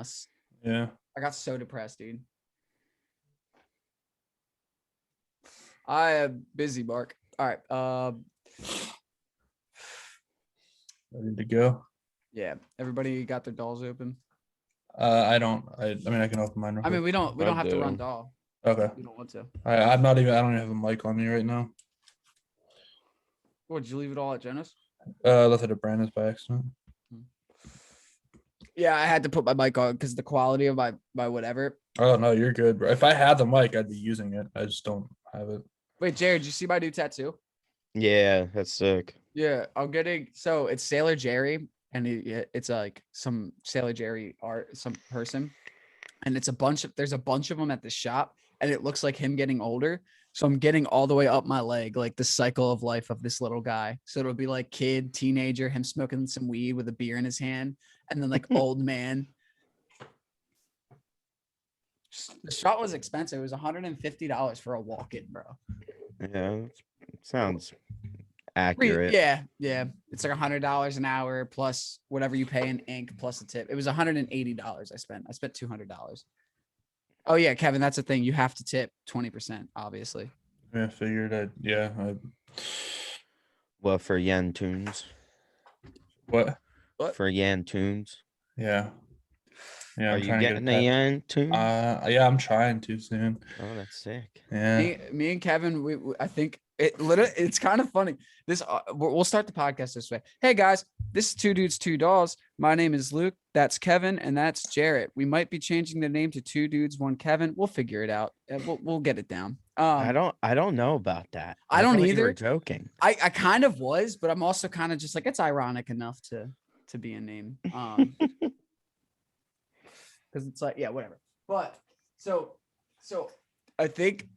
us. Yeah. I got so depressed, dude. I am busy, Mark. All right. Ready to go. Yeah. Everybody got their dolls open. I don't. I mean, I can open mine. I mean, we don't have to run doll. Okay. We don't want to. I'm not even. I don't even have a mic on me right now. What, did you leave it all at Jonas? Left it at Brandon's by accident. Yeah, I had to put my mic on because the quality of my whatever. Oh no, you're good, bro. If I had the mic, I'd be using it. I just don't have it. Wait, Jared, did you see my new tattoo? Yeah, that's sick. Yeah, I'm getting. So it's Sailor Jerry, and it's like some Sailor Jerry art, some person, and it's there's a bunch of them at the shop, and it looks like him getting older. So I'm getting all the way up my leg, like the cycle of life of this little guy. So it'll be like kid, teenager, him smoking some weed with a beer in his hand, and then like old man. The shot was expensive. It was $150 for a walk-in, bro. Yeah, sounds accurate. Yeah. It's like $100 an hour plus whatever you pay in ink plus a tip. It was $180 I spent. I spent $200. Oh yeah, Kevin, that's the thing. You have to tip 20%, obviously. Yeah, figured. Well, for yen tunes. What? For yen tunes. Yeah. Yeah. Are you getting a yen tune? Yeah, I'm trying to soon. Oh, that's sick. Yeah. Me and Kevin, I think it's kind of funny. We'll start the podcast this way. Hey guys, this is Two Dudes, Two Dolls. My name is Luke. That's Kevin, and that's Jarrett. We might be changing the name to Two Dudes, One Kevin. We'll figure it out. We'll get it down. I don't know about that. I don't thought either. You were joking. I kind of was, but I'm also kind of just like, it's ironic enough to be a name. Because it's like, yeah, whatever. But so I think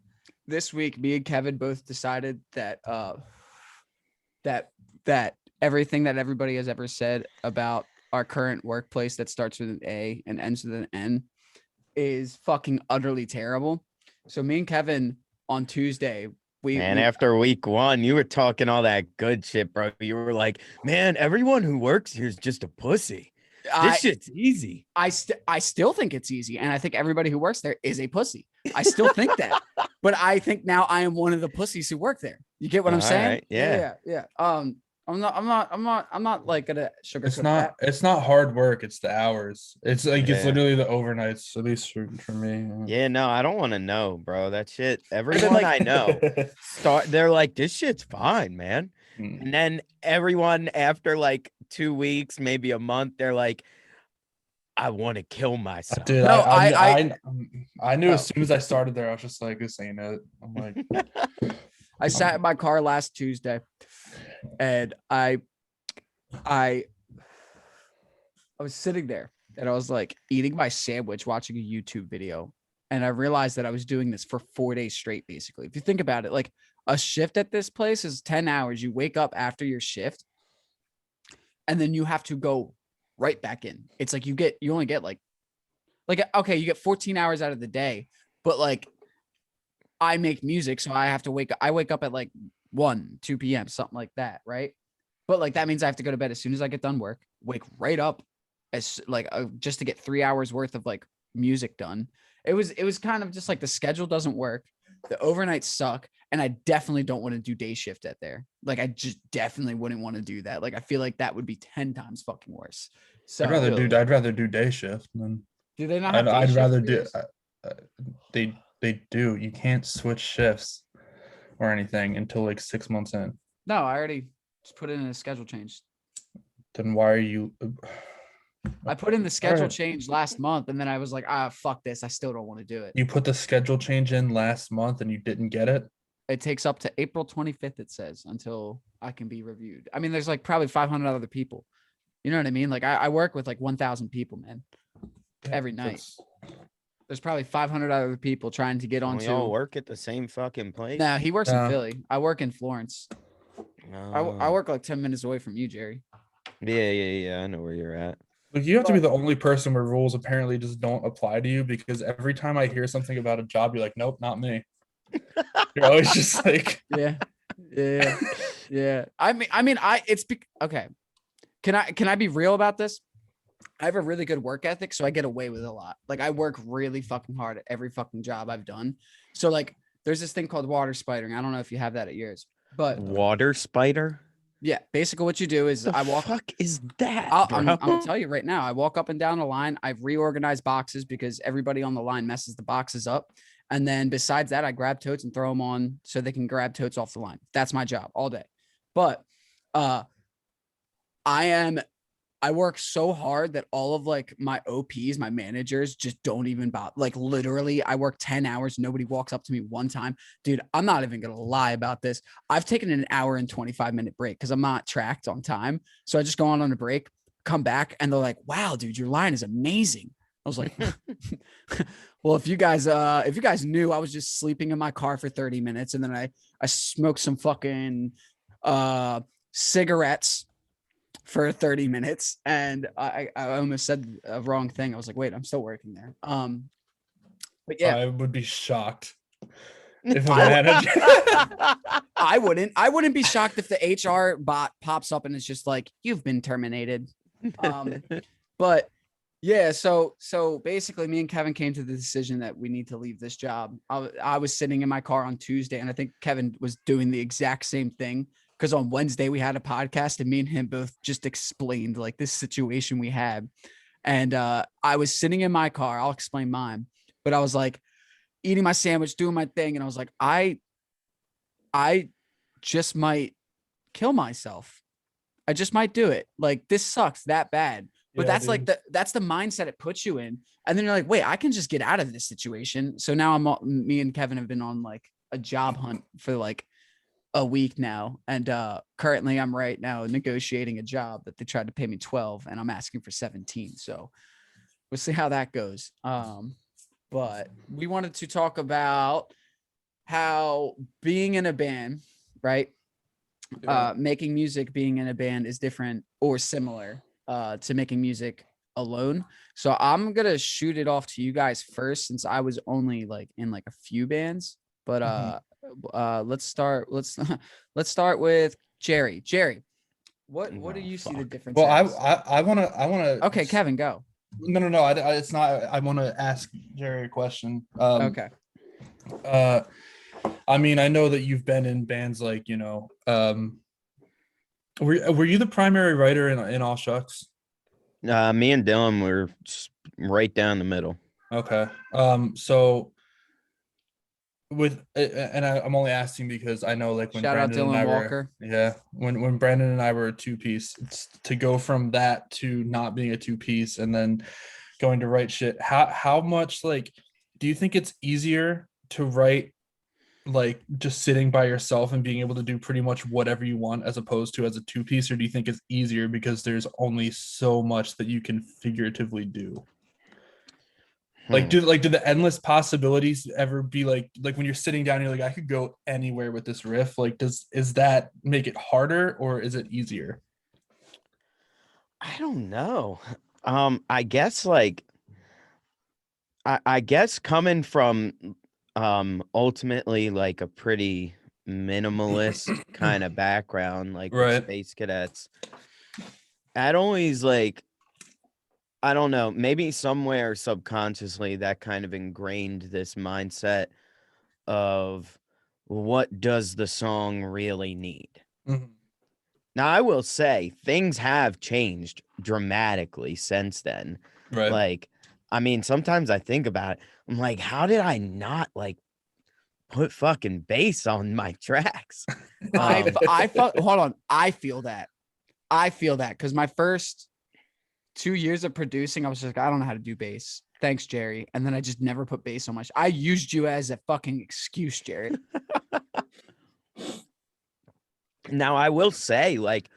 this week me and Kevin both decided that that everything that everybody has ever said about our current workplace that starts with an A and ends with an N is fucking utterly terrible. So me and Kevin on Tuesday, after week 1, you were talking all that good shit, bro. You were like, man, everyone who works here is just a pussy. This shit's easy. I still think it's easy. And I think everybody who works there is a pussy. I still think that. But I think now I am one of the pussies who work there. You get what I'm saying? Right. Yeah. I'm not like gonna sugarcoat that. It's not hard work. It's the hours. It's like it's literally the overnights, at least for me. Yeah, no, I don't want to know, bro. That shit. Everyone I know they're like, this shit's fine, man. And then everyone after like 2 weeks, maybe a month, they're like, I want to kill myself. Dude, no, I knew as soon as I started there, I was just like, this ain't it. I'm like, I sat in my car last Tuesday and I was sitting there and I was like eating my sandwich, watching a YouTube video. And I realized that I was doing this for 4 days straight, basically. If you think about it, like a shift at this place is 10 hours. You wake up after your shift and then you have to go right back in. It's like you only get like, okay, you get 14 hours out of the day, but like I make music. So I have to wake up at like 2 p.m., something like that. Right. But like, that means I have to go to bed as soon as I get done work, wake right up as like, just to get 3 hours worth of like music done. It was kind of just like the schedule doesn't work. The overnights suck. And I definitely don't want to do day shift at there. Like, I just definitely wouldn't want to do that. Like, I feel like that would be 10 times fucking worse. So I'd rather do day shift than. Do they not have I'd rather do. They do. You can't switch shifts or anything until like 6 months in. No, I already just put it in a schedule change. Then why are you? I put in the schedule change last month, and then I was like, fuck this. I still don't want to do it. You put the schedule change in last month and you didn't get it? It takes up to April 25th, it says, until I can be reviewed. I mean, there's like probably 500 other people. You know what I mean? Like I work with like 1,000 people, man, every night. There's probably 500 other people trying to get onto. We all work at the same fucking place. No, he works in Philly. I work in Florence. No. I work like 10 minutes away from you, Jerry. Yeah. I know where you're at. Like, you have to be the only person where rules apparently just don't apply to you, because every time I hear something about a job, you're like, nope, not me. You're always just like, yeah. I mean, okay. Can I be real about this? I have a really good work ethic, so I get away with a lot. Like I work really fucking hard at every fucking job I've done. So like there's this thing called water spidering. I don't know if you have that at yours, but Water spider? yeah, basically what you do is The I walk. fuck is that, I'm bro? gonna tell you right now. I walk up and down the line. I've reorganized boxes because everybody on the line messes the boxes up. And then besides that, I grab totes and throw them on so they can grab totes off the line. That's my job all day. But I work so hard that all of like my OPs, my managers just don't even bother. Like literally, I work 10 hours. Nobody walks up to me one time. Dude, I'm not even going to lie about this. I've taken an hour and 25-minute break because I'm not tracked on time. So I just go on a break, come back, and they're like, wow, dude, your line is amazing. I was like, well, if you guys knew, I was just sleeping in my car for 30 minutes and then I smoked some fucking cigarettes for 30 minutes and I almost said a wrong thing. I was like, wait, I'm still working there. But yeah, I would be shocked if a manager. I wouldn't be shocked if the HR bot pops up and it's just like, you've been terminated. But yeah, so basically me and Kevin came to the decision that we need to leave this job. I was sitting in my car on Tuesday and I think Kevin was doing the exact same thing. Because on Wednesday we had a podcast and me and him both just explained like this situation we had. And I was sitting in my car. I'll explain mine. But I was like eating my sandwich, doing my thing. And I was like, I just might kill myself. I just might do it. Like this sucks that bad. But Yeah, that's dude. like that's the mindset it puts you in. And then you're like, wait, I can just get out of this situation. So now me and Kevin have been on like a job hunt for like a week now. And currently I'm right now negotiating a job that they tried to pay me 12 and I'm asking for 17. So we'll see how that goes. But we wanted to talk about how being in a band, right? Making music, being in a band is different or similar to making music alone. So I'm gonna shoot it off to you guys first since I was only like in like a few bands. But let's start with Jerry. What do you see the difference Well, as? I want to. Okay, Kevin, go. No. It's not. I want to ask Jerry a question. Okay. I mean, I know that you've been in bands like, were you the primary writer in All Shucks? Me and Dylan were just right down the middle. Okay. So I'm only asking because I know like when Shout out Brandon and Dylan I Walker. when Brandon and I were a two-piece, it's to go from that to not being a two-piece and then going to write shit. How much like do you think it's easier to write like just sitting by yourself and being able to do pretty much whatever you want as opposed to as a two-piece, or do you think it's easier because there's only so much that you can figuratively do? Like do the endless possibilities ever be like when you're sitting down you're like, I could go anywhere with this riff? Like is that make it harder or is it easier? I don't know. I guess like I guess coming from ultimately like a pretty minimalist kind of background, like with Right. Space Cadets, I'd always like, I don't know, maybe somewhere subconsciously that kind of ingrained this mindset of what does the song really need? Mhm. Now, I will say things have changed dramatically since then. Right. Like, I mean, sometimes I think about it. I'm like, how did I not like put fucking bass on my tracks? Hold on. I feel that because my first 2 years of producing, I was just like, I don't know how to do bass. Thanks, Jerry. And then I just never put bass on my. I used you as a fucking excuse, Jerry. Now, I will say, like,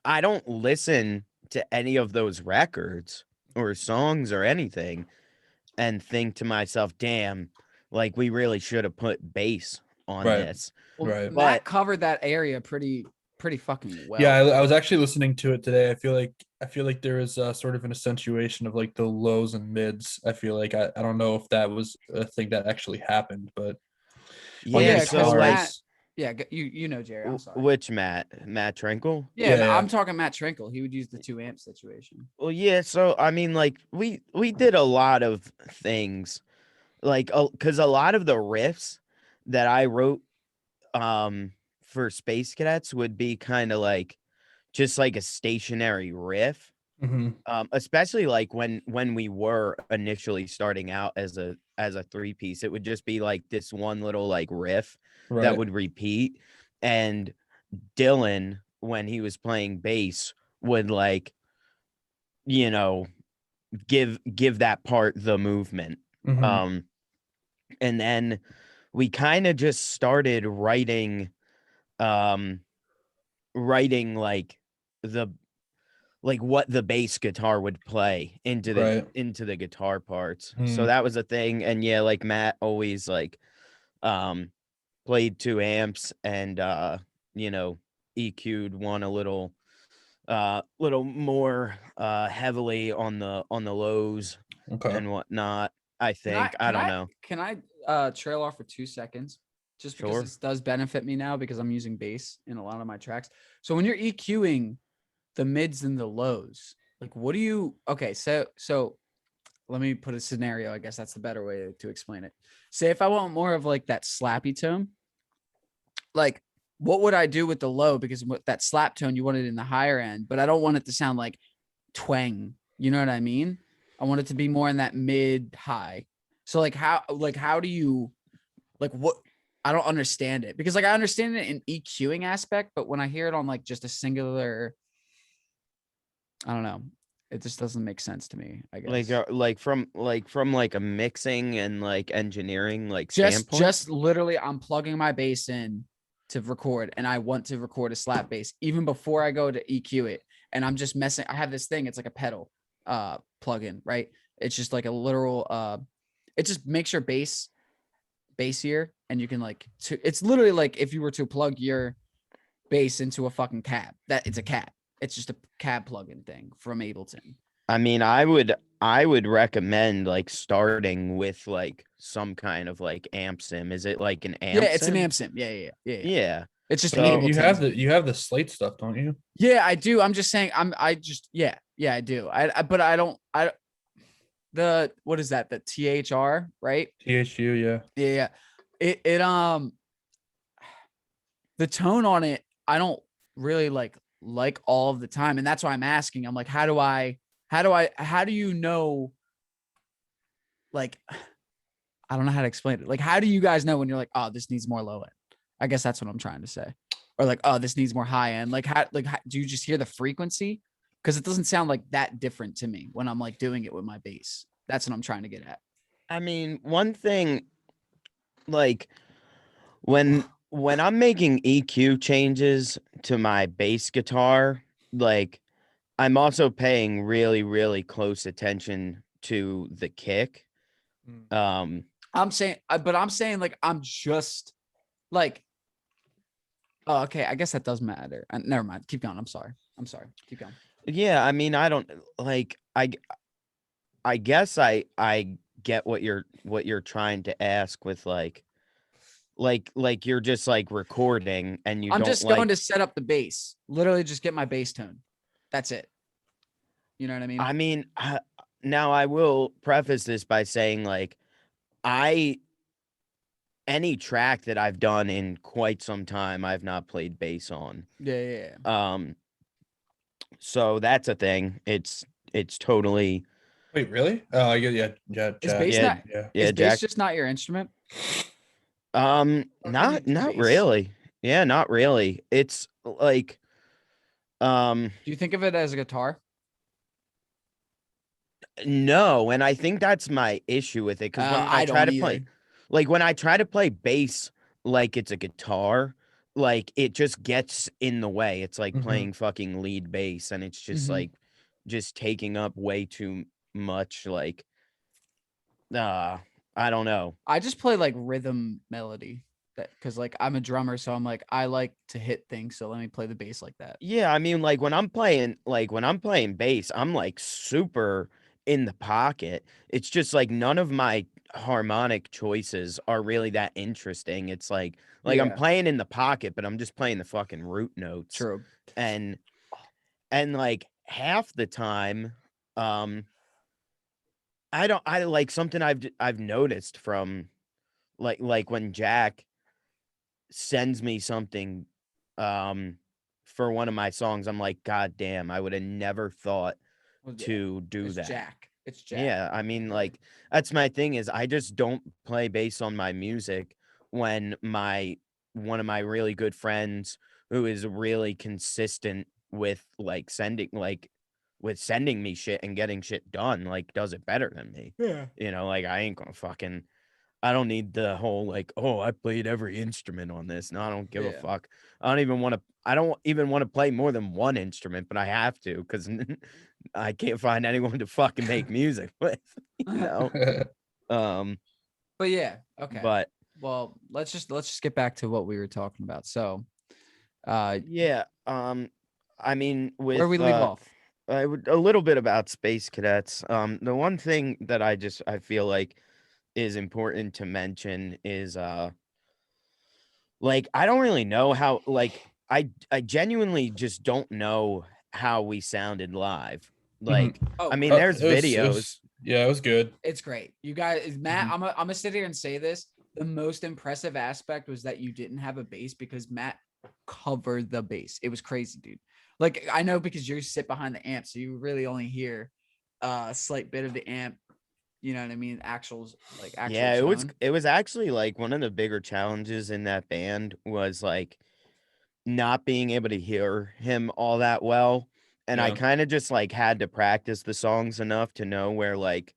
I don't listen to any of those records or songs or anything and think to myself, damn, like we really should have put bass on Right. this. Well, Right. Matt covered that area pretty fucking well. Yeah, I was actually listening to it today. I feel like there is sort of an accentuation of like the lows and mids. I feel like I don't know if that was a thing that actually happened, but Yeah, because so like, Yeah, you know Jerry. I'm sorry. Which Matt Trinkle? Yeah, Yeah, I'm yeah. talking Matt Trinkle. He would use the 2 amp situation. Well, yeah. So I mean, like we did a lot of things, like because a lot of the riffs that I wrote for Space Cadets would be kind of like just like a stationary riff. Mhm. Especially like when we were initially starting out as a 3-piece, it would just be like this one little like riff that Right. would repeat. And Dylan, when he was playing bass, would like, you know, give that part the movement. Mhm. Um, and then we kind of just started um writing the like what the bass guitar would play Right. into the guitar parts. So Mm. that was a thing. And yeah, like Matt always like um played 2 amps and you know, EQ'd one a little more heavily on the lows Okay. and whatnot. I Can I think. I can don't I know. can I trail off for 2 seconds? Just because Sure. this does benefit me now because I'm using bass in a lot of my tracks. So when you're EQing the mids and the lows, like what do you okay, so let me put a scenario. I guess that's the better way to explain it. Say if I want more of like that slappy tone, like what would I do with the low? Because that slap tone, you want it in the higher end, but I don't want it to sound like twang. You know what I mean? I want it to be more in that mid high. So how do you like what I don't understand it because like I understand it in EQing aspect, but when I hear it on like just a singular, I don't know, it just doesn't make sense to me, I guess. From like a mixing and like engineering like Just standpoint. just literally I'm plugging my bass in to record and I want to record a slap bass even before I go to EQ it. And I'm just messing. I have this thing, it's like a pedal plug-in, right? It's just like a literal it just makes your bass bassier and you can like it's literally like if you were to plug your bass into a fucking cab. That it's a cab. It's just a cab plug-in thing from Ableton. I mean, I would recommend like starting with like some kind of like amp sim. Is it like an Yeah, amp it's an sim? amp sim. Yeah. Yeah. It's just You So Ableton's. you have the slate stuff, don't you? Yeah, I do. I'm just saying. Yeah, I do. But I don't. The what is that? The THR, right? THU, yeah. Yeah. It the tone on it, I don't really like all of the time, and that's why I'm asking. I'm like, how do you know? Like, I don't know how to explain it. Like, how do you guys know when you're like, oh, this needs more low end? I guess that's what I'm trying to say. Or like, oh, this needs more high end. How do you just hear the frequency? Because it doesn't sound like that different to me when I'm like doing it with my bass. That's what I'm trying to get at. I mean, one thing like when I'm making EQ changes to my bass guitar, like I'm also paying really, really close attention to the kick. Mm. Um, But I'm saying like I'm just like, oh, okay. I guess that does matter. Never mind. Keep going. I'm sorry. Keep going. yeah, I mean, I don't like I guess I get what you're trying to ask with like you're just like recording and you I'm don't just going like to set up the bass. Literally, just get my bass tone. That's it. You know what I mean? I mean, now I will preface this by saying like I any track that I've done in quite some time I've not played bass on. Yeah. So that's a thing. It's totally Wait, really? Oh, yeah, Is Jack. bass yeah, not? Yeah. Is yeah, bass Jack. just not your instrument? Or can you do Not bass? really. Yeah, not really. It's like um Do you think of it as a guitar? no, and I think that's my issue with it because when I I try don't to play either. like when I try to play bass like it's a guitar, like it just gets in the way. It's like Hmm. playing fucking lead bass and it's just Mm-hmm. like just taking up way too much like uh I don't know. I just play like rhythm melody. That because like I'm a drummer, so I'm like I like to hit things. So let me play the bass like that. Yeah, I mean like when I'm playing bass, I'm like super in the pocket. It's just like none of my harmonic choices are really that interesting. It's like I'm Yeah. playing in the pocket, but I'm just playing the fucking root notes. True. And like half the time, I like something I've noticed from like when Jack sends me something for one of my songs, I'm like, God damn, I would have never thought Well, yeah, to do it's that. Jack. It's Jack. Yeah, I mean, like, that's my thing is I just don't play bass on my music when one of my really good friends who is really consistent with sending me shit and getting shit done, like, does it better than me. Yeah. Like, I ain't gonna I don't need the whole like, oh, I played every instrument on this. No, I don't give a Yeah. fuck. I don't even want to play more than one instrument, but I have to because I can't find anyone to fucking make music with, you know. But yeah, okay. But Well, let's just get back to what we were talking about. So, yeah, I mean, with where we leave off. a little bit about Space Cadets. The one thing that I feel like is important to mention is like I don't really know how I genuinely just don't know how we sounded live. Like Oh, I mean there's videos. Yeah, it was good. It's great. You guys, Matt, I'm gonna sit here and say this. The most impressive aspect was that you didn't have a bass because Matt covered the bass. It was crazy, dude. Like I know because you sit behind the amp, so you really only hear a slight bit of the amp. You know what I mean? Actual Yeah, tone. it was actually like one of the bigger challenges in that band was like not being able to hear him all that well. And I Yeah. kind of just like had to practice the songs enough to know where like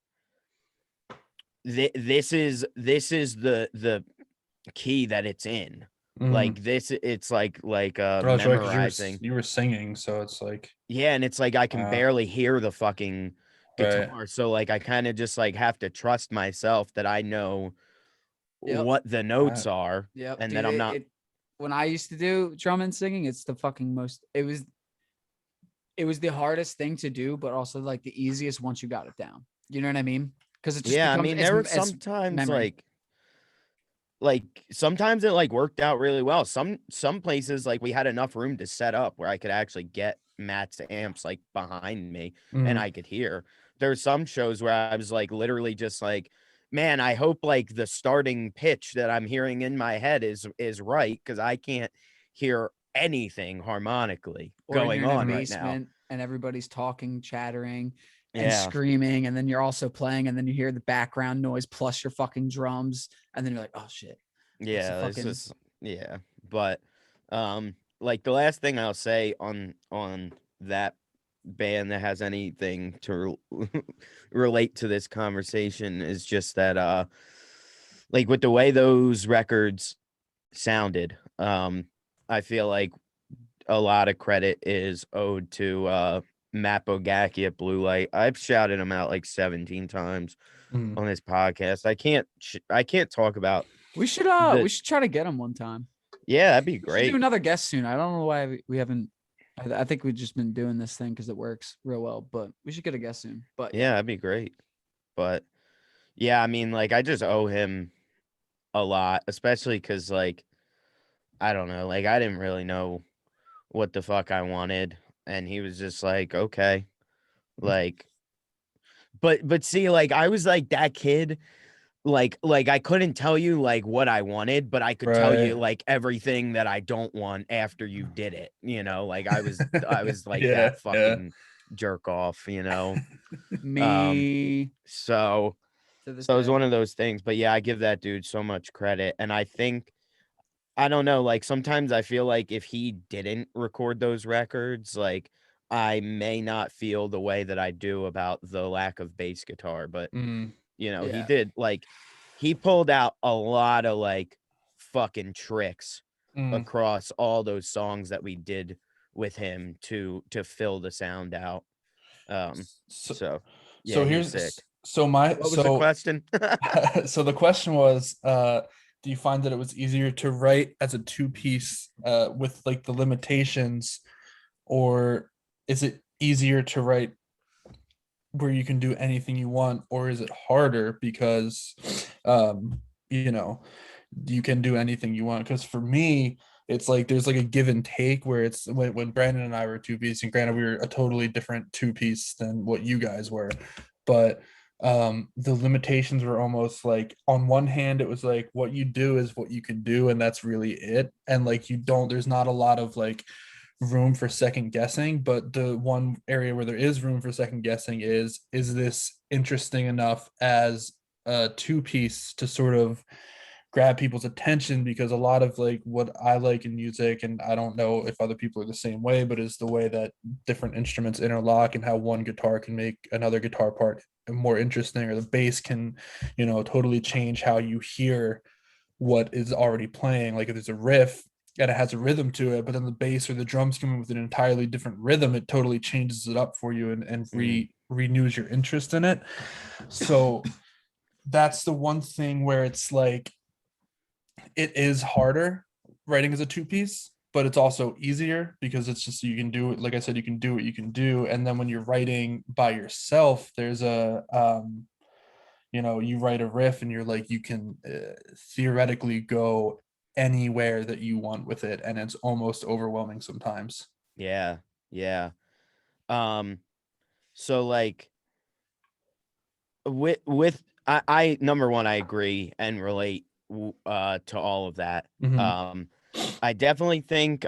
this is the key that it's in. Like this, it's like Bro, that's right, 'cause memorizing. you were singing, so it's like, Yeah, and it's like I can barely hear the fucking right. guitar. So like I kind of just like have to trust myself that I know Yep. what the notes are Yep. and Dude, that I'm not. when I used to do drum and singing, it's the fucking most. It was the hardest thing to do, but also like the easiest once you got it down. You know what I mean? Because it just Yeah, I becomes mean there were it's sometimes memory. like sometimes it like worked out really well. Some places like we had enough room to set up where I could actually get Matt's amps like behind me and I could hear. There's some shows where I was like literally just like, man, I hope like the starting pitch that I'm hearing in my head is right because I can't hear anything harmonically Or going you're in a on right now. basement and everybody's talking, chattering, and Yeah. screaming, and then you're also playing, and then you hear the background noise plus your fucking drums, and then you're like, oh shit. Yeah, this fucking is yeah. But like the last thing I'll say on that band that has anything to relate to this conversation is just that like with the way those records sounded, I feel like a lot of credit is owed to Matt Bogacki at Blue Light. I've shouted him out like 17 times on this podcast. I can't talk about we should try to get him one time. yeah, that'd be We should great. do another guest soon. I don't know why we haven't. I think we've just been doing this thing because it works real well, but we should get a guest soon. But Yeah, that'd be great. But yeah, I mean, like I just owe him a lot, especially because like I don't know, like I didn't really know what the fuck I wanted, and he was just like, okay, like, but see, like I was like that kid, like I couldn't tell you like what I wanted, but I could tell you Right. like everything that I don't want after you did it, like I was like Yeah, that fucking jerk off, me so. to this So it was day. one of those things, but yeah, I give that dude so much credit. And I think, I don't know, like sometimes I feel like if he didn't record those records, like I may not feel the way that I do about the lack of bass guitar. But, he Yeah. did, like, he pulled out a lot of like fucking tricks across all those songs that we did with him to fill the sound out. So yeah, So he was sick. here's so my What was the question? so the question was, do you find that it was easier to write as a two-piece with like the limitations, or is it easier to write where you can do anything you want, or is it harder because you know, you can do anything you want? Because for me, it's like there's like a give and take where it's when Brandon and I were two piece, and granted we were a totally different two piece than what you guys were, but the limitations were almost like, on one hand it was like what you do is what you can do and that's really it, and like you don't, there's not a lot of like room for second guessing. But the one area where there is room for second guessing is this interesting enough as a two piece to sort of grab people's attention? Because a lot of like what I like in music, and I don't know if other people are the same way, but is the way that different instruments interlock and how one guitar can make another guitar part more interesting, or the bass can, you know, totally change how you hear what is already playing. Like if there's a riff and it has a rhythm to it, but then the bass or the drums come in with an entirely different rhythm, it totally changes it up for you and renews your interest in it. So that's the one thing where it's like it is harder writing as a two piece, but it's also easier because it's just, you can do it. Like I said, you can do what you can do. And then when you're writing by yourself, there's a, you know, you write a riff and you're like, you can theoretically go anywhere that you want with it. And it's almost overwhelming sometimes. Yeah. Yeah. Um, so like I number one, I agree and relate to all of that. Mhm. I definitely think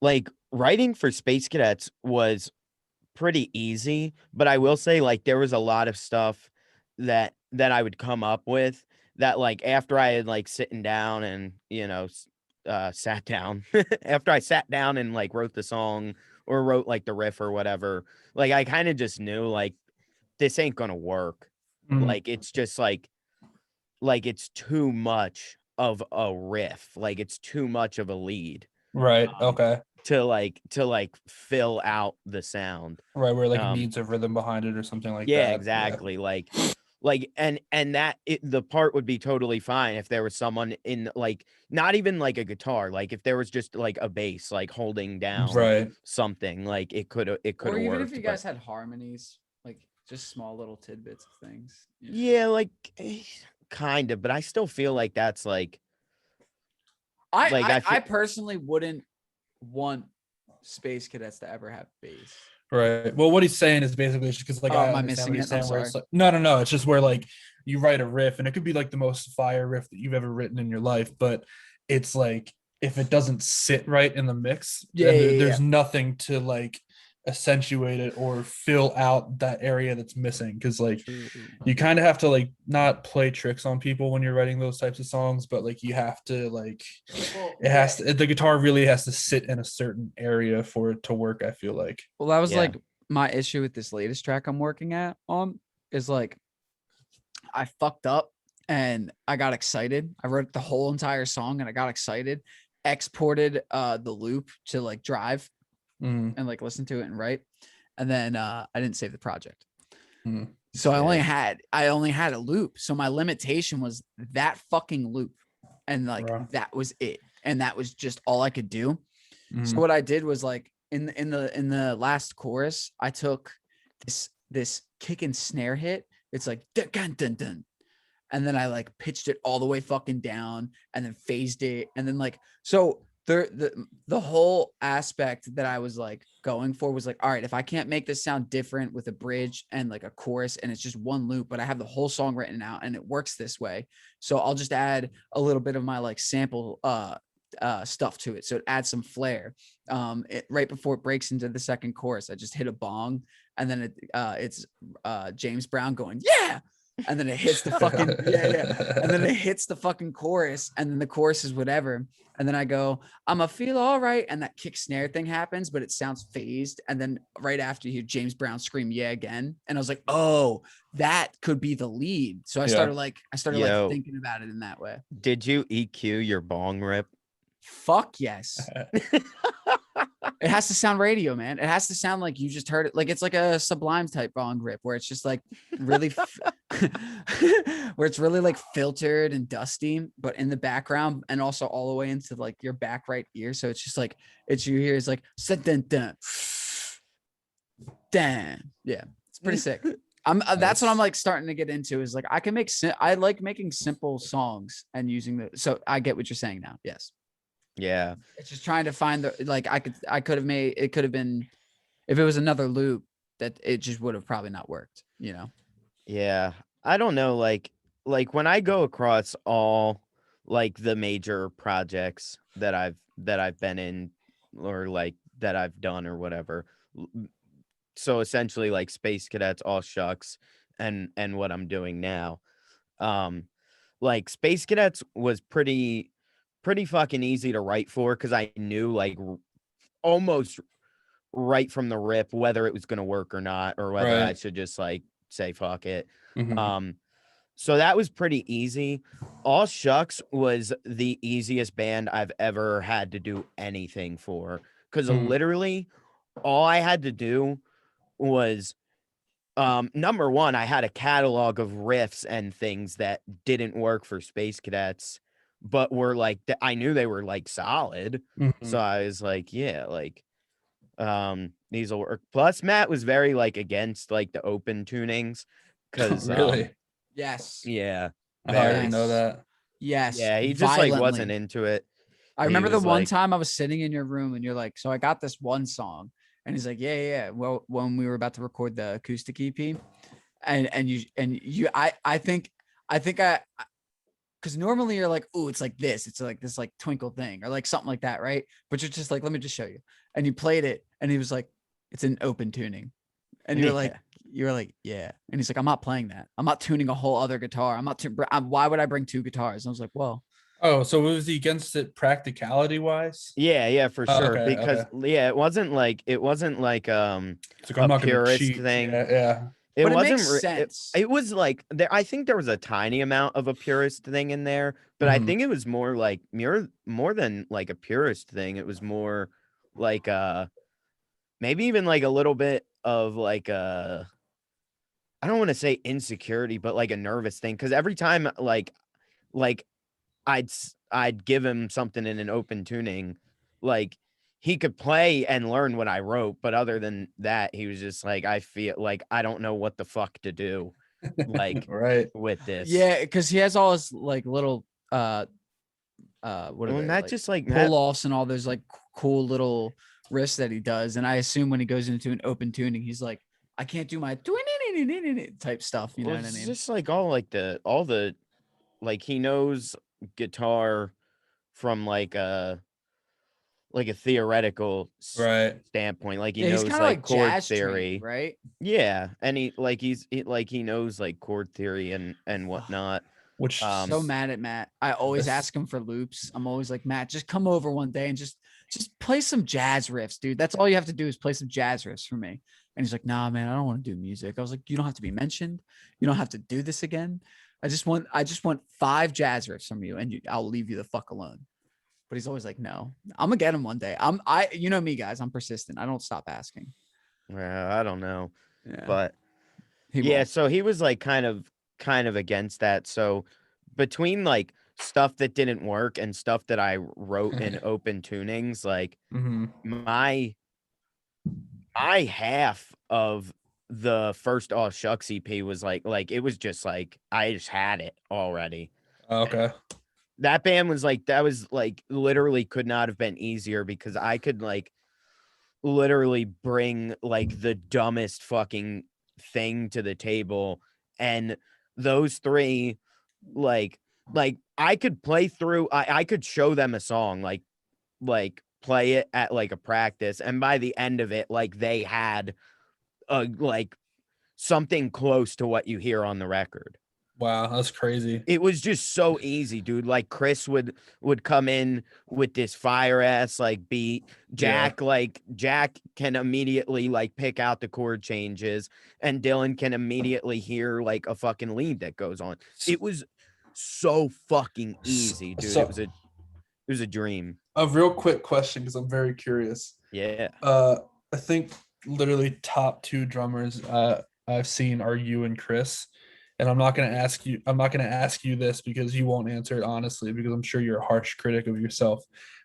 like writing for Space Cadets was pretty easy, but I will say like there was a lot of stuff that I would come up with that like after I had like sitting down and sat down after I sat down and like wrote the song or wrote like the riff or whatever, like I kind of just knew like this ain't gonna work. Mhm. Like it's just like it's too much of a riff, like it's too much of a lead Right. um Okay. to fill out the sound. Right. Where like um needs a rhythm behind it or something like yeah, that. Yeah. exactly. Like and that the part would be totally fine if there was someone in like not even like a guitar, like if there was just like a bass like holding down Right. something, like it could Or have even if you worked. But guys had harmonies, like just small little tidbits of things. You know? yeah, like kind of, but I still feel like that's like I I feel personally wouldn't want Space Cadets to ever have bass. Right. Well, what he's saying is basically just because like Oh, I am I understand missing what he's it? I'm saying, where sorry. it's like no, it's just where like you write a riff and it could be like the most fire riff that you've ever written in your life, but it's like if it doesn't sit right in the mix, Yeah, then yeah, yeah. there's nothing to like accentuate it or fill out that area that's missing. Because like True. you kind of have to like not play tricks on people when you're writing those types of songs, but like you have to like Well, it has to, the guitar really has to sit in a certain area for it to work, I feel like. Well, that was yeah. like my issue with this latest track I'm working at on is like I fucked up and I got excited. I wrote the whole entire song and I got excited, exported the loop to like Drive Mm, and like listen to it and write. And then I didn't save the project. mm. So Sick. I only had a loop. So my limitation was that fucking loop. And like Wow. that was it. And that was just all I could do. So Mm, what I did was like in the last chorus, I took this kick and snare hit. It's like dun, dun, dun, dun, and then I like pitched it all the way fucking down and then phased it. And then like, so the whole aspect that I was like going for was like, all right, if I can't make this sound different with a bridge and like a chorus and it's just one loop, but I have the whole song written out and it works this way. So I'll just add a little bit of my like sample stuff to it. So it adds some flair. Right before it breaks into the second chorus, I just hit a bong and then it's James Brown going, yeah, and then it hits the fucking and then it hits the fucking chorus, and then the chorus is whatever, and then I go, I'ma feel all right, and that kick snare thing happens, but it sounds phased, and then right after you hear James Brown scream yeah again, and I was like, oh, that could be the lead. So I started like Yo, thinking about it in that way. did you EQ your bong rip? Fuck yes. It has to sound radio, man. It has to sound like you just heard it. Like it's like a Sublime type bong rip where it's just like really, where it's really like filtered and dusty, but in the background and also all the way into like your back right ear. So it's just like, it's you hear is like, dun, dun, dun. Yeah. It's pretty sick. That's what I'm like starting to get into is like I can make I like making simple songs and using the so I get what you're saying now. Yes. Yeah. It's just trying to find the like I could have made it could have been if it was another loop that it just would have probably not worked, you know. Yeah. I don't know, like when I go across all like the major projects that I've been in or like that I've done or whatever. So essentially like Space Cadets, All Shucks, and what I'm doing now. Um like Space Cadets was pretty fucking easy to write for because I knew like almost right from the rip whether it was going to work or not or whether I Right. should just like say fuck it. Mhm. So that was pretty easy. All Shucks was the easiest band I've ever had to do anything for because Mm. literally all I had to do was number one, I had a catalog of riffs and things that didn't work for Space Cadets, but were like I knew they were like solid. So Mhm. I was like, yeah, like these will work. Plus Matt was very like against like the open tunings because Really? Yes. yeah, I didn't very. know Yes. that. Yes. Yeah, he just like wasn't Violently. into it. I He remember the was one like, time I was sitting in your room and you're like, so I got this one song. And he's like, yeah. Well, when we were about to record the acoustic EP, and you I think because normally you're like, oh, it's like this, it's like this like twinkle thing or like something like that, right? But you're just like, let me just show you. And you played it, and he was like, it's an open tuning. And yeah. you're like, yeah. And he's like, I'm not playing that. I'm not tuning a whole other guitar. Why would I bring two guitars? And I was like, well, Oh, so was he against it practicality wise? Yeah, for Oh, sure. okay, Because okay. yeah, it wasn't like It's like I'm a not gonna purist cheat. thing. Yeah, yeah. It but it makes wasn't sense. it was like there I think there was a tiny amount of a purist thing in there, but I Mhm. think it was more than like a purist thing. It was more like maybe even like a little bit of like I don't want to say insecurity, but like a nervous thing. Cause every time like I'd give him something in an open tuning, like he could play and learn what I wrote, but other than that, he was just like, I feel like I don't know what the fuck to do, like Right. with this. Yeah, because he has all his like little what are Well, they Matt like just like pull Matt, offs and all those like cool little riffs that he does. And I assume when he goes into an open tuning, he's like, I can't do my type stuff. You know well, what I it's mean? just like all the like he knows guitar from like a theoretical Right. standpoint. Like he Yeah, he's knows kind of like like chord jazz trained, theory. right? Yeah, and like he knows like chord theory and whatnot. Which So mad at Matt. I always this ask him for loops. I'm always like, Matt, just come over one day and just play some jazz riffs, dude. That's all you have to do is play some jazz riffs for me. And he's like, nah, man, I don't want to do music. I was like, you don't have to be mentioned. You don't have to do this again. I just want 5 jazz riffs from you, and I'll leave you the fuck alone. But he's always like, no, I'm gonna get him one day. You know me, guys. I'm persistent. I don't stop asking. Well, I don't know, Yeah, but he yeah. won't. So he was like kind of against that. So between like stuff that didn't work and stuff that I wrote in open tunings, like Mhm. my half of the first All Shucks EP was like it was just like I just had it already. Okay. That band was like that was like literally could not have been easier because I could like literally bring like the dumbest fucking thing to the table, and those three like I could play through I could show them a song like play it at like a practice, and by the end of it like they had a like something close to what you hear on the record. Wow, that's crazy. It was just so easy, dude. Like Chris would come in with this fire ass like beat. Yeah. Jack can immediately like pick out the chord changes, and Dylan can immediately hear like a fucking lead that goes on. It was so fucking easy, dude. So It was a dream. a real quick question because I'm very curious. Yeah. I think literally top 2 drummers I've seen are you and Chris. And I'm not gonna ask you this because you won't answer it honestly, because I'm sure you're a harsh critic of yourself.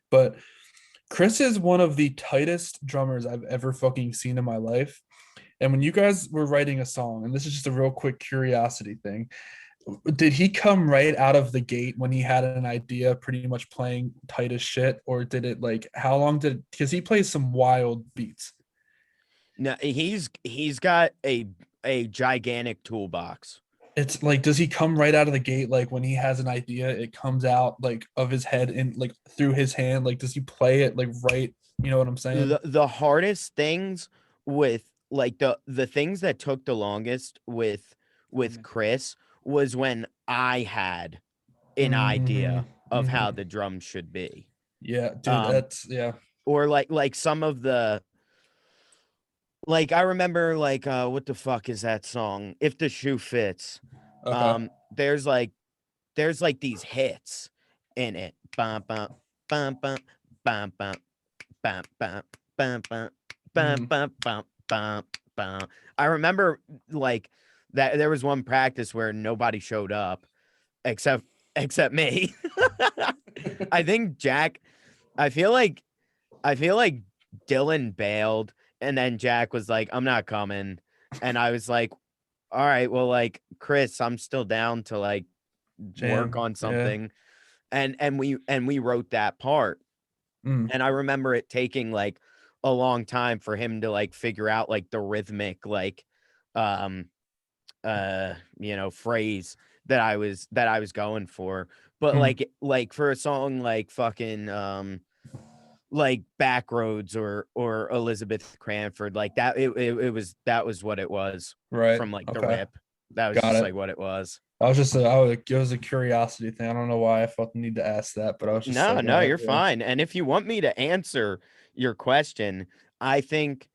But Chris is one of the tightest drummers I've ever fucking seen in my life. And when you guys were writing a song, and this is just a real quick curiosity thing, did he come right out of the gate when he had an idea pretty much playing tight as shit, or did it like how long did, because he plays some wild beats? No, he's got a gigantic toolbox. It's like, does he come right out of the gate, like when he has an idea it comes out like of his head and like through his hand, like does he play it like right, you know what I'm saying? The hardest things with like the things that took the longest with Chris was when I had an idea of how the drums should be. Yeah, dude, Um that's yeah. or like some of the like I remember like what the fuck is that song? If the Shoe Fits. Okay. There's like these hits in it. Bum bum bum bum bum bum bum bum bum bum bum Mhm. bum bum bum bum. I remember like that there was one practice where nobody showed up except except me. I think Jack I feel like I feel like Dylan bailed and then Jack was like, I'm not coming. And I was like, all right, well, like Chris, I'm still down to like work Jam. on Yeah. something. And we wrote that part. Mm. And I remember it taking like a long time for him to like figure out like the rhythmic like um phrase that I was going for. But Mm. like for a song like fucking like Backroads or Elizabeth Cranford, like that that was what it was Right. from like the Okay. rip. That was Got just it. like what it was. It was a curiosity thing. I don't know why I felt the need to ask that, but I was just No, like, no, you're yeah. fine. And if you want me to answer your question, I think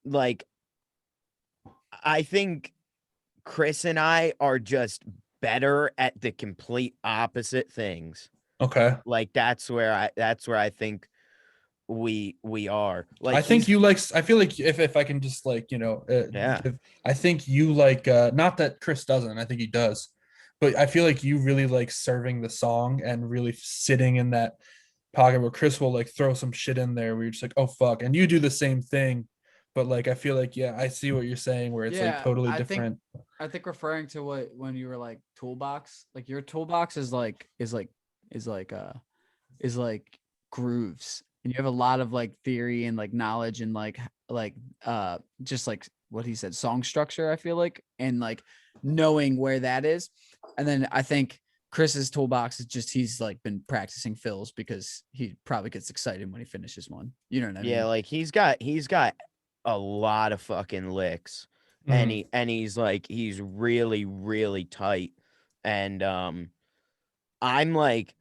like I think Chris and I are just better at the complete opposite things. Okay. Like that's where I think we are. I Like think he's you like, I feel like if I can just like, yeah. I think you like, not that Chris doesn't, I think he does, but I feel like you really like serving the song and really sitting in that pocket where Chris will like throw some shit in there where you're just like, oh fuck. And you do the same thing. But like, I feel like, yeah, I see what you're saying where it's like Yeah, totally I think different. I think referring to what when you were like toolbox, like your toolbox is like grooves, and you have a lot of like theory and like knowledge and just like what he said, song structure, I feel like, and like knowing where that is. And then I think Chris's toolbox is just he's like been practicing fills because he probably gets excited when he finishes one. You know what I Yeah, mean? like he's got a lot of fucking licks. And Mhm. he's really, really tight. And I'm like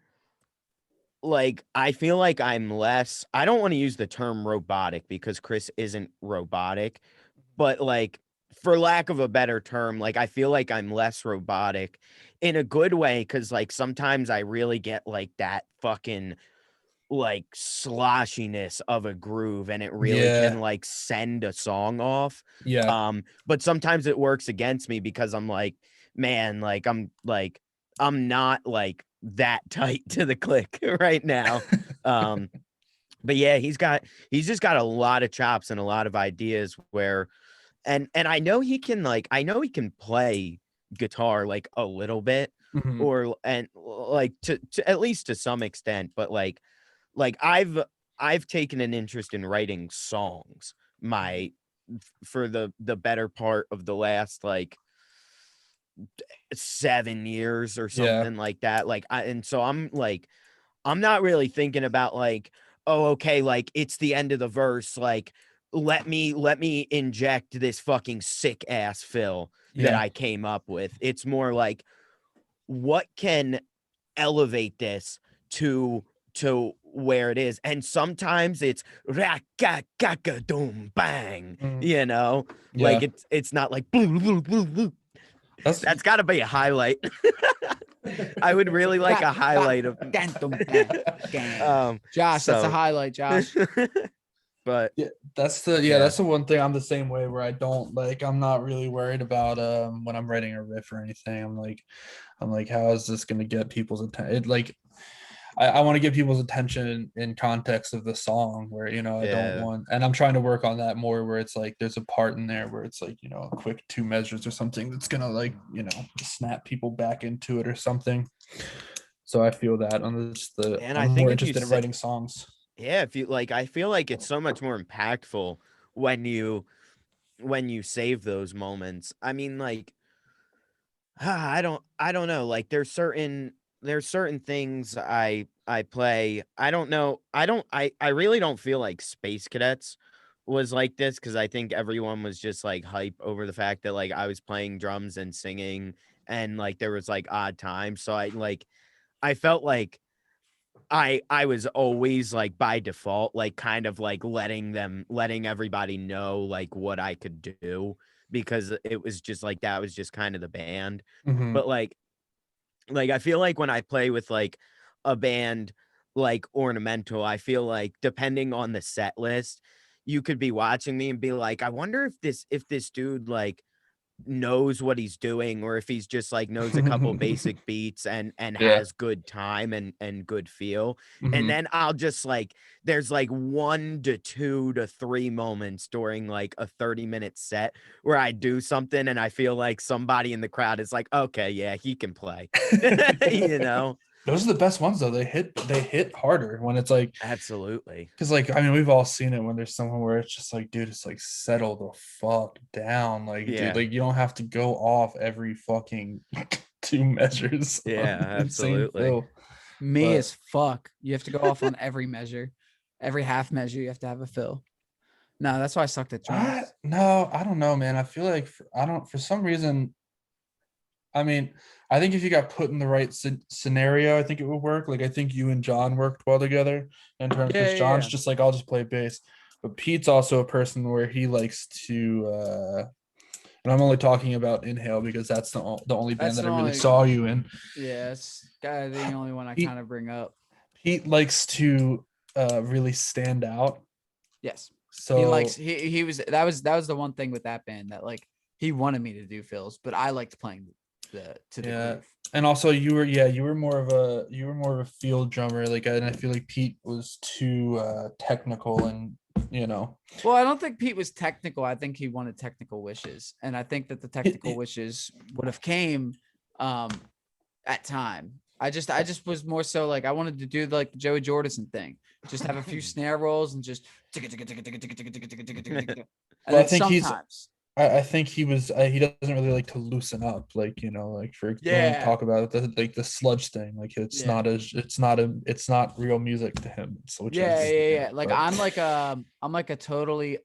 I feel like I'm less I don't want to use the term robotic because Chris isn't robotic, but like for lack of a better term, like I feel like I'm less robotic in a good way because like sometimes I really get like that fucking like sloshiness of a groove and it really can Yeah. like send a song off. Yeah. But sometimes it works against me because I'm like, man, I'm not like that tight to the click right now. Um but yeah, he's just got a lot of chops and a lot of ideas where and I know he can play guitar like a little bit Mhm. or and like to at least to some extent, but like I've taken an interest in writing songs my for the better part of the last like 7 years or Yeah. something like that. And so I'm not really thinking about like, oh, okay, like it's the end of the verse. Like, let me inject this fucking sick ass fill that Yeah. I came up with. It's more like what can elevate this to where it is. And sometimes it's doom bang, Mhm. like Yeah. it's not like blue, blue, blue, blue. That's That's got to be a highlight. I would really like a highlight of Josh, that's a so highlight, Josh. but yeah, yeah. that's the one thing. I'm the same way where I don't like, I'm not really worried about when I'm writing a riff or anything. I'm like, how is this gonna get people's attention? It like, I want to give people's attention in context of the song where, you know, I don't Yeah. want, and I'm trying to work on that more where it's like there's a part in there where it's like, you know, a quick 2 measures or something that's gonna like, you know, snap people back into it or something. So I feel that on this And I I'm think more if you interested in say, writing songs. yeah, if you like, I feel like it's so much more impactful when you save those moments. I mean, like, I don't know. Like, there's certain things I play. I don't know. I really don't feel like Space Cadets was like this because I think everyone was just like hype over the fact that like I was playing drums and singing and like there was like odd times. So I felt like I was always like by default, like kind of like letting everybody know like what I could do because it was just like that was just kind of the band. Mhm. But like I feel like when I play with like a band like Ornamental, I feel like depending on the set list, you could be watching me and be like, I wonder if this dude like knows what he's doing or if he's just like knows a couple basic beats and Yeah. has good time and good feel. And Mhm. then I'll just like there's like 1 to 2 to 3 moments during like a 30-minute set where I do something and I feel like somebody in the crowd is like, okay, yeah, he can play. you know? Those are the best ones though. They hit harder when it's like, Absolutely. because like I mean we've all seen it when there's someone where it's just like, dude, it's like settle the fuck down. Like, dude, Yeah. like you don't have to go off every fucking 2 measures Yeah, on insane absolutely. fill. Me But as fuck. You have to go off on every measure, every half measure. You have to have a fill. No, that's why I sucked at drums. I don't know, man. I feel like I don't, for some reason, I mean, I think if you got put in the right scenario, I think it would work. Like I think you and John worked well together in terms, Yeah, because yeah, John's yeah. just like, I'll just play bass. But Pete's also a person where he likes to and I'm only talking about Inhale because that's the only band That's that the I really only. saw you in. Yeah, it's kind of the only one I Pete kind of bring up. Pete likes to really stand out. Yes, he likes. So He was. That was the one thing with that band that like he wanted me to do fills, but I liked playing the yeah. groove. And also you were more of a field drummer, like, and I feel like Pete was too technical and, you know, Well, I don't think Pete was technical. I think he wanted technical wishes, and I think that the technical it- wishes would have came um, at time. I just was more so like I wanted to do like the Joey Jordison thing, just have a few snare rolls and just and well, I then think sometimes, I think he doesn't really like to loosen up, like, you know, like for when we yeah, talk about it, like the sludge thing, like yeah, it's not real music to him, so, which I yeah, get, yeah, yeah. Like but I'm like a totally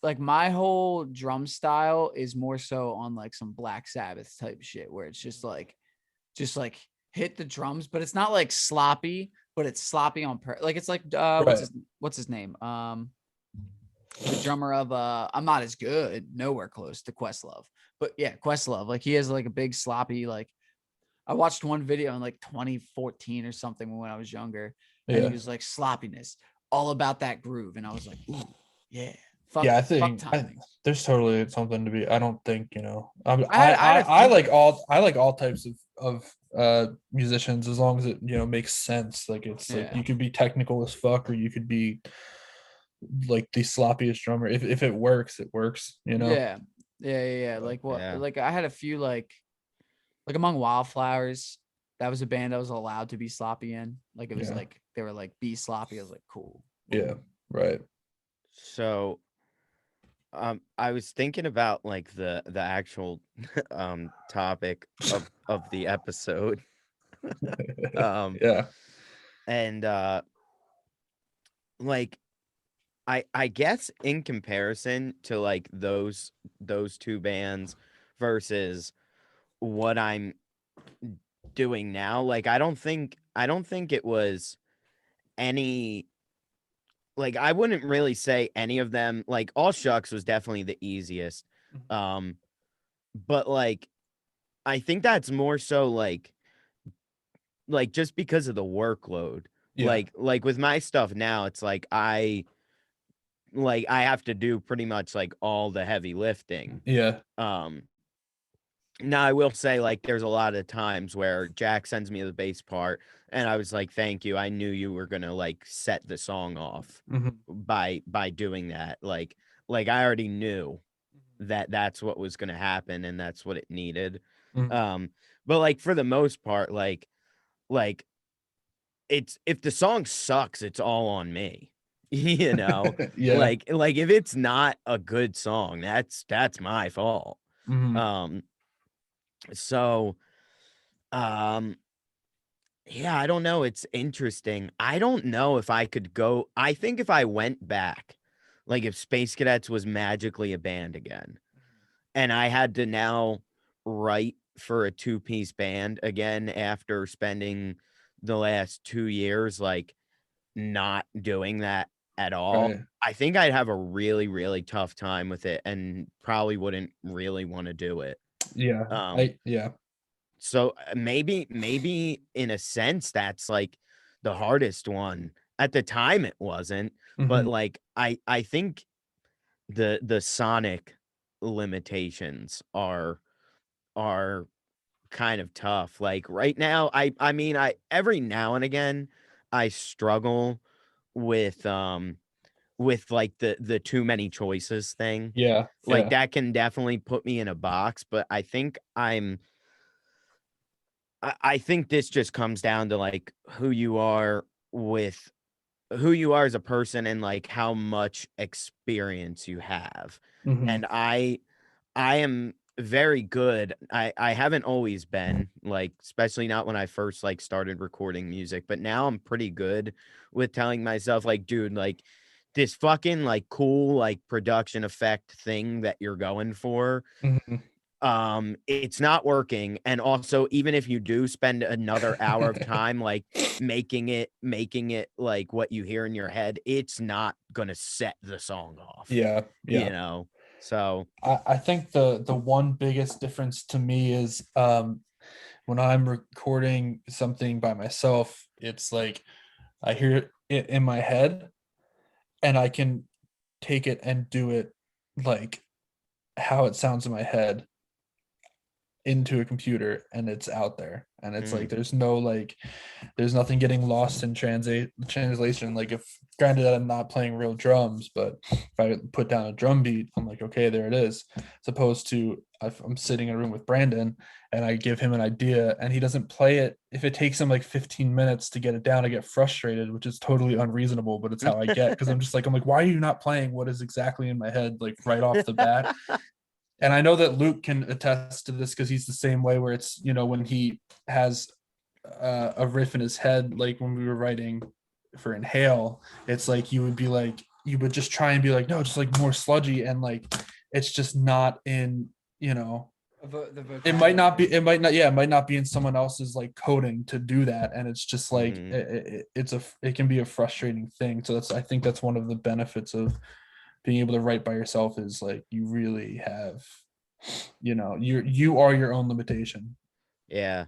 like my whole drum style is more so on like some Black Sabbath type shit where it's just like hit the drums, but it's not like sloppy, but it's sloppy on like it's like right. what's his name? The drummer of I'm not as good, nowhere close to Questlove. But yeah, Questlove, like he has like a big sloppy, like I watched one video in like 2014 or something when I was younger, and he Yeah. was like sloppiness, all about that groove. And I was like, ooh, yeah, Yeah, I fuck think timing. there's totally something to be. I don't think, you know. I had a I few like all types of musicians as long as it, you know, makes sense. Like it's like yeah. you could be technical as fuck or you could be like the sloppiest drummer. If it works, it works. You know. Yeah. Yeah, yeah, yeah. But Like what? Yeah. Like I had a few like among Wildflowers. That was a band I was allowed to be sloppy in. Like it was yeah, like they were like be sloppy. I was like cool. yeah, right. So I was thinking about like the actual topic of the episode. Um Yeah, and like I guess in comparison to like those two bands versus what I'm doing now, like I don't think it was any like I wouldn't really say any of them like All Shucks was definitely the easiest. Um but like I think that's more so like just because of the workload. yeah, Like with my stuff now, it's like I have to do pretty much like all the heavy lifting. yeah. Um Now I will say, like, there's a lot of times where Jack sends me the bass part, and I was like, "Thank you. I knew you were gonna like set the song off by doing that. Like I already knew that that's what was gonna happen, and that's what it needed. Mhm. Um, but like for the most part, like it's if the song sucks, it's all on me. You know, Yeah. like if it's not a good song, that's my fault. Mhm. Um, so um yeah, I don't know. It's interesting. I don't know if I could go. I think if I went back, like if Space Cadets was magically a band again, and I had to now write for a two-piece band again after spending the last 2 years like not doing that at all, Right. I think I'd have a really, really tough time with it and probably wouldn't really want to do it. Yeah. Um, Yeah. so maybe in a sense that's like the hardest one. At the time it wasn't, but Mhm. like I think the sonic limitations are kind of tough. Like right now, I mean, I every now and again I struggle with like the too many choices thing. Yeah. Like Yeah. that can definitely put me in a box, but I think I think this just comes down to like with who you are as a person and like how much experience you have. Mhm. And I am very good. I haven't always been like, especially not when I first like started recording music, but now I'm pretty good with telling myself like, dude, like this fucking like cool like production effect thing that you're going for, Mhm. it's not working. And also, even if you do spend another hour of time like making it like what you hear in your head, it's not gonna set the song off, Yeah. you Yeah. know. So I think the one biggest difference to me is when I'm recording something by myself, it's like I hear it in my head and I can take it and do it like how it sounds in my head into a computer and it's out there. And it's like mm, there's nothing getting lost in translation. Like if granted I'm not playing real drums, but if I put down a drum beat, I'm like, okay, there it is. As opposed to if I'm sitting in a room with Brandon and I give him an idea and he doesn't play it, if it takes him like 15 minutes to get it down, I get frustrated, which is totally unreasonable, but it's how I get because I'm like, why are you not playing what is exactly in my head, like right off the bat? And I know that Luke can attest to this because he's the same way where it's, when he has a riff in his head, like when we were writing for Inhale, it's like you would just try and be like, no, just like more sludgy. And like, it's just not in, it might not be, it might not be in someone else's like coding to do that. And it's just like, mhm. it can be a frustrating thing. So I think that's one of the benefits of being able to write by yourself is like you really have, you are your own limitation. Yeah.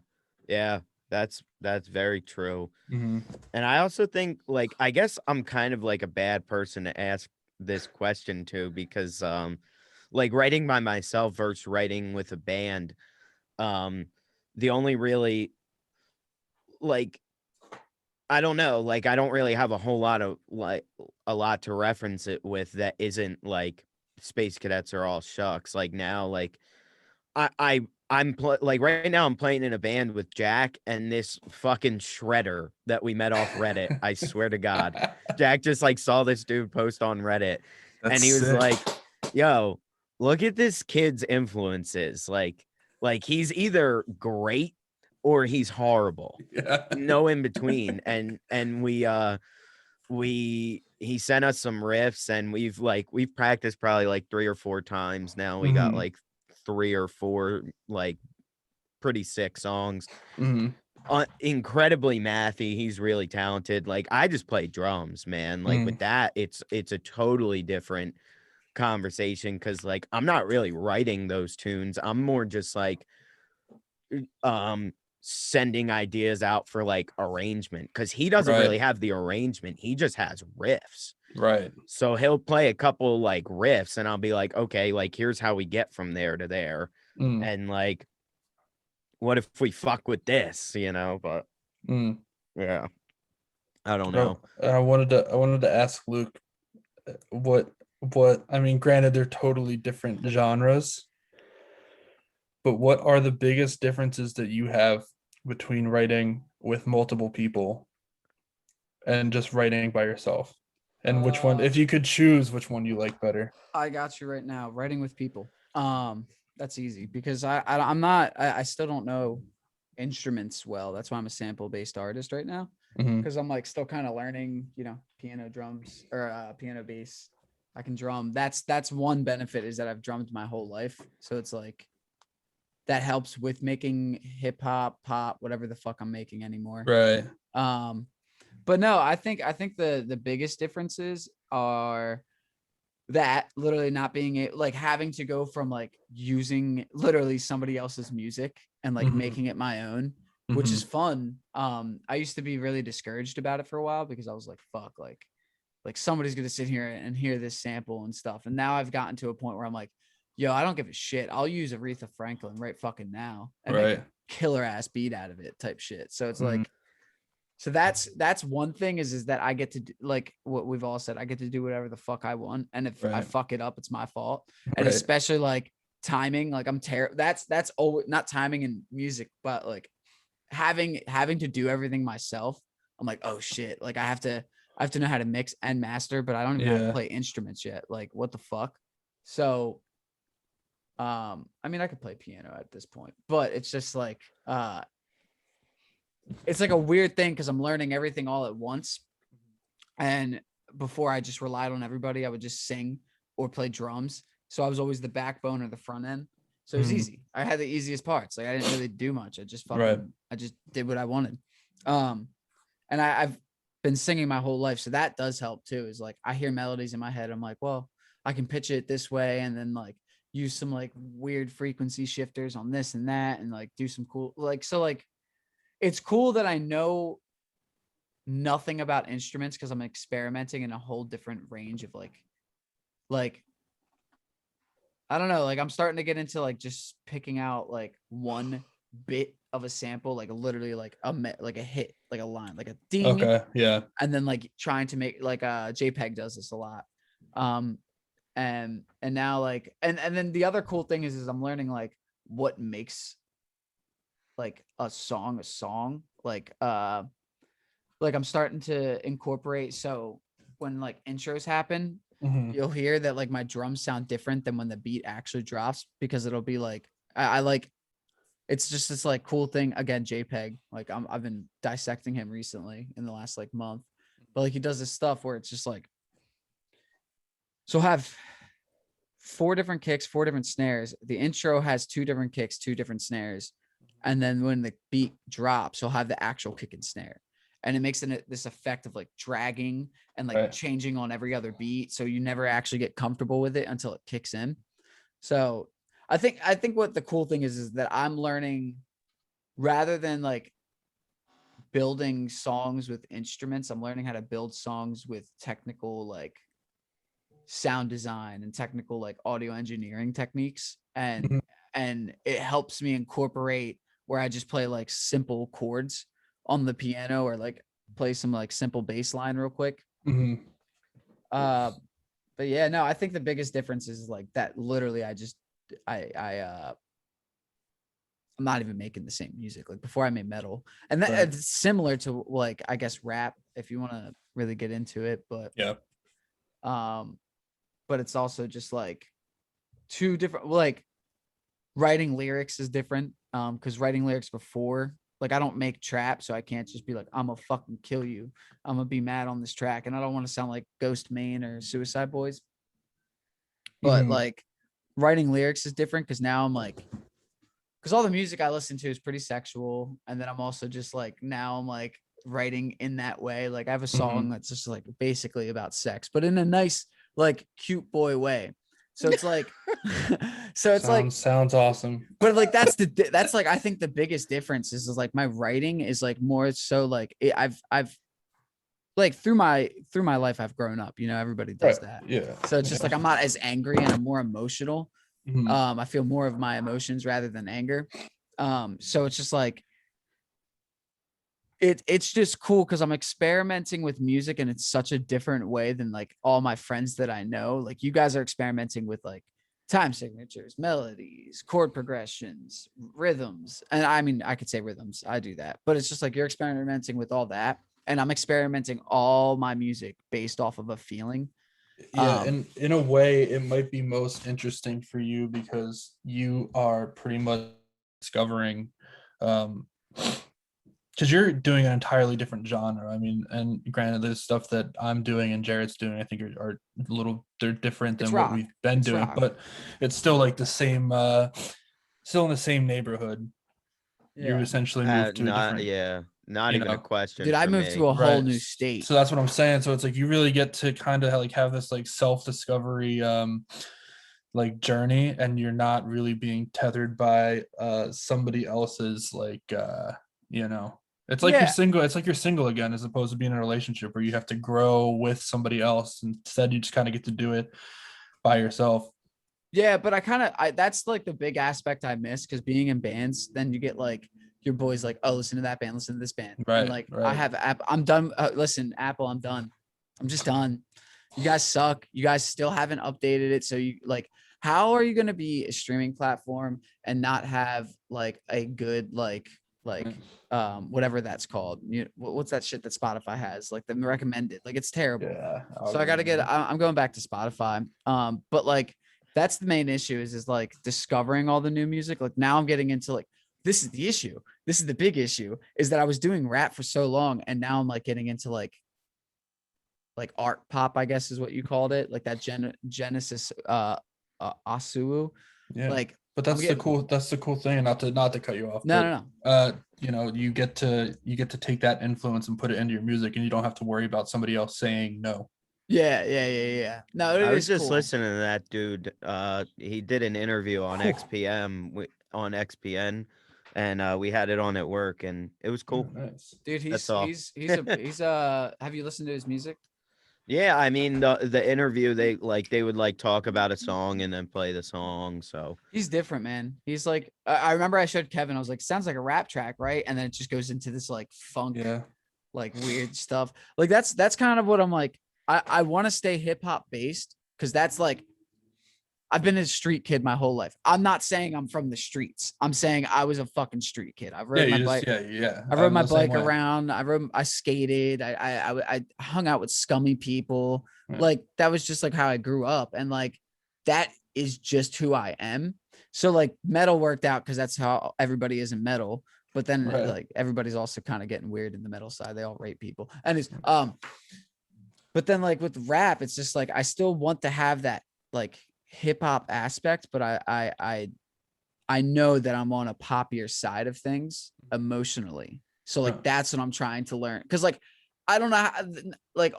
Yeah. That's very true. Mm-hmm. And I also think like I guess I'm kind of like a bad person to ask this question to because like writing by myself versus writing with a band, um the only really like I don't know, like I don't really have a whole lot of like a lot to reference it with that isn't like Space Cadets are all shucks. Like now, like like right now I'm playing in a band with Jack and this fucking shredder that we met off Reddit. I swear to God, Jack just like saw this dude post on Reddit, That's and he was sick. like, "Yo, look at this kid's influences. Like he's either great or he's horrible." Yeah. No in between. And we he sent us some riffs and we've practiced probably like 3 or 4 times now. We got Mm-hmm. like 3 or 4 like pretty sick songs. Mm-hmm. Incredibly mathy. He's really talented. Like I just play drums, man. Like Mm-hmm. with that, it's a totally different conversation because like I'm not really writing those tunes. I'm more just like um sending ideas out for like arrangement because he doesn't Right. really have the arrangement, he just has riffs. Right. So he'll play a couple like riffs and I'll be like, okay, like here's how we get from there to there. Mm. And like what if we fuck with this, you know? But Mm. yeah, I don't know. I wanted to ask Luke what I mean, granted they're totally different genres, but what are the biggest differences that you have between writing with multiple people and just writing by yourself? And which one, if you could choose, which one you like better? I got you right now. Writing with people. That's easy because I still don't know instruments well. That's why I'm a sample based artist right now. Mhm. Because I'm like still kind of learning, piano drums or piano bass. I can drum. That's one benefit is that I've drummed my whole life. So it's like that helps with making hip hop, pop, whatever the fuck I'm making anymore. Right. But no, I think the biggest differences are that literally not being like having to go from like using literally somebody else's music and like Mhm. making it my own, which is fun. I used to be really discouraged about it for a while because I was like, fuck, like somebody's gonna sit here and hear this sample and stuff. And now I've gotten to a point where I'm like, yo, I don't give a shit. I'll use Aretha Franklin right fucking now and make Right. a killer ass beat out of it type shit. So it's Mhm. like, so that's one thing is that I get to do, like what we've all said, I get to do whatever the fuck I want. And if I Right. fuck it up, it's my fault. And Right. especially like timing, like I'm terrible. That's always not timing in music, but like having to do everything myself. I'm like, oh shit. Like I have to know how to mix and master, but I don't even know how to Yeah. play instruments yet. Like what the fuck? So I mean I could play piano at this point, but it's just like it's like a weird thing because I'm learning everything all at once. And before I just relied on everybody, I would just sing or play drums. So I was always the backbone or the front end. So it was Mhm. easy. I had the easiest parts. Like I didn't really do much. I just Right. I just did what I wanted. And I've been singing my whole life. So that does help too, is like I hear melodies in my head. I'm like, well, I can pitch it this way and then like use some like weird frequency shifters on this and that and like do some cool like it's cool that I know nothing about instruments because I'm experimenting in a whole different range of like I don't know, like I'm starting to get into like just picking out like one bit of a sample, like literally like like a hit, like a line, like a ding, Okay. Yeah. and then like trying to make like JPEG does this a lot. Um and now like and then the other cool thing is I'm learning like what makes like a song like I'm starting to incorporate. So when like intros happen, Mhm. you'll hear that like my drums sound different than when the beat actually drops because it'll be like I like it's just this like cool thing. Again, JPEG. Like I've been dissecting him recently in the last like month, but like he does this stuff where it's just like so I'll have 4 different kicks, 4 different snares. The intro has 2 different kicks, 2 different snares, and then when the beat drops, he'll have the actual kick and snare, and it makes this effect of like dragging and like Right. changing on every other beat. So you never actually get comfortable with it until it kicks in. So I think what the cool thing is that I'm learning rather than like building songs with instruments, I'm learning how to build songs with technical like sound design and technical like audio engineering techniques Mhm. and it helps me incorporate where I just play like simple chords on the piano or like play some like simple bass line real quick. Mhm. uh but yeah, no, I think the biggest difference is like that literally I'm not even making the same music like before I made metal, and that Right. it's similar to like I guess rap if you want to really get into it, Yeah. um but it's also just like 2 different like writing lyrics is different because writing lyrics before like I don't make trap, so I can't just be like I'm gonna fucking kill you, I'm gonna be mad on this track, and I don't want to sound like Ghost Main or Suicide Boys. But Mhm. like writing lyrics is different because now I'm like because all the music I listen to is pretty sexual, and then I'm also just like now I'm like writing in that way. Like I have a song Mhm. that's just like basically about sex, but in a nice like cute boy way. So it's like so it's like Sounds awesome. but like that's like I think the biggest difference is like my writing is like more so like I've like through my life I've grown up, everybody Right. does that. Yeah. So it's just like I'm not as angry and I'm more emotional. Mhm. I feel more of my emotions rather than anger. So it's just like it's just cool because I'm experimenting with music and it's such a different way than like all my friends that I know. Like you guys are experimenting with like time signatures, melodies, chord progressions, rhythms. And I mean, I could say rhythms. I do that, but it's just like you're experimenting with all that. And I'm experimenting all my music based off of a feeling. Yeah, and in a way, it might be most interesting for you because you are pretty much discovering, because you're doing an entirely different genre. I mean, and granted, there's stuff that I'm doing and Jared's doing, I think are a little, they're different It's than what rock. we've been It's doing, rock. but it's still like the same, still in the same neighborhood. You Yeah. essentially moved to a Not different, not you even a know, question Dude, I for moved me. to a whole right. new state. So that's what I'm saying. So it's like you really get to kind of like have this like self-discovery like journey, and you're not really being tethered by somebody else's like you know, it's like you're Yeah. single, it's like you're single again as opposed to being in a relationship where you have to grow with somebody else. Instead you just kind of get to do it by yourself. Yeah, but I that's like the big aspect I miss because being in bands, then you get like your boys like, oh, listen to that band, listen to this band. And Right, like I right. have I'm done. Listen, Apple, I'm done. I'm just done. You guys suck. You guys still haven't updated it. So you like, how are you gonna be a streaming platform and not have like a good like whatever that's called? What's that shit that Spotify has? Like the recommended. Like it's terrible. Yeah, So I got to get, algorithm. I'm going back to Spotify. But like, that's the main issue is like discovering all the new music. Like now I'm getting into like, this is the issue. This is the big issue is that I was doing rap for so long. And now I'm like getting into like art pop, I guess is what you called it. Like that Genesis, Asuo. Yeah, Like but I'm getting, that's the cool thing, not to cut you off, no, but no, no. you know, you get to take that influence and put it into your music, and you don't have to worry about somebody else saying no. Yeah. No, it I was is just cool. listening to that dude. He did an interview on Whew. on XPN, and we had it on at work, and it was Oh, cool. nice. Dude, That's all. he's have you listened to his music? Yeah, I mean the interview they would like talk about a song and then play the song. So He's different, man. He's like, I remember I showed Kevin, I was like, sounds like a rap track, right? And then it just goes into this like funk, Yeah, like weird stuff. Like that's kind of what I'm like. I want to stay hip hop based because that's like I've been a street kid my whole life. I'm not saying I'm from the streets. I'm saying I was a fucking street kid. I yeah, rode my you just bike. yeah. I rode I'm my the same bike way. around. I skated. I hung out with scummy people. Yeah. Like that was just like how I grew up, and like that is just who I am. So like metal worked out because that's how everybody is in metal. But then Right. like everybody's also kind of getting weird in the metal side. They all rape people, and it's But then like with rap, it's just like I still want to have that like hip hop aspect, but I know that I'm on a poppier side of things emotionally. So like that's what I'm trying to learn. Cause like I don't know how, like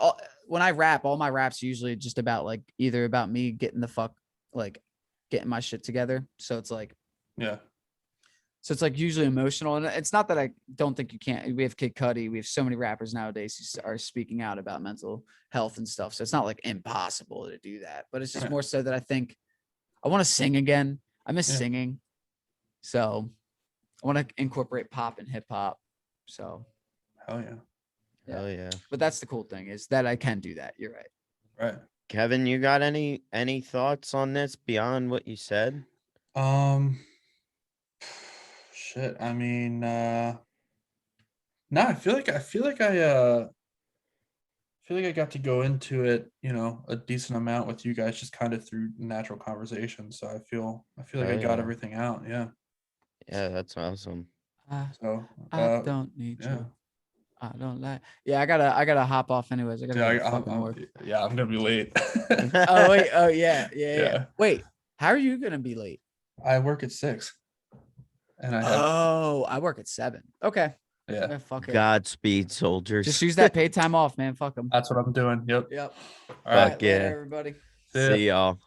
when I rap, all my raps usually just about like either about me getting the fuck like getting my shit together. So it's like Yeah. so it's like usually emotional. And it's not that I don't think you can't. We have Kid Cudi. We have so many rappers nowadays who are speaking out about mental health and stuff. So it's not like impossible to do that. But it's just Right. more so that I think I want to sing again. I miss Yeah. singing. So I want to incorporate pop and hip hop. So Hell yeah. hell yeah. but that's the cool thing is that I can do that. You're right. Right. Kevin, you got any thoughts on this beyond what you said? Shit. I mean, no, I feel like I got to go into it, you know, a decent amount with you guys just kind of through natural conversation. So I feel like I Hell got yeah. everything out. Yeah. Yeah, that's awesome. So I don't need yeah. you. I don't like. Yeah, I gotta hop off anyways. I gotta Yeah, go to fucking work. yeah, I'm gonna be late. Oh wait. Oh yeah. Yeah. Wait. How are you gonna be late? I work at 6 and I have Oh, I work at 7. Okay. yeah, Yeah, fuck it. Godspeed, soldiers. Just use that paid time off, man. Fuck them. that's what I'm doing. Yep. Yep. All All right. right, yeah. later, everybody. See ya. See y'all.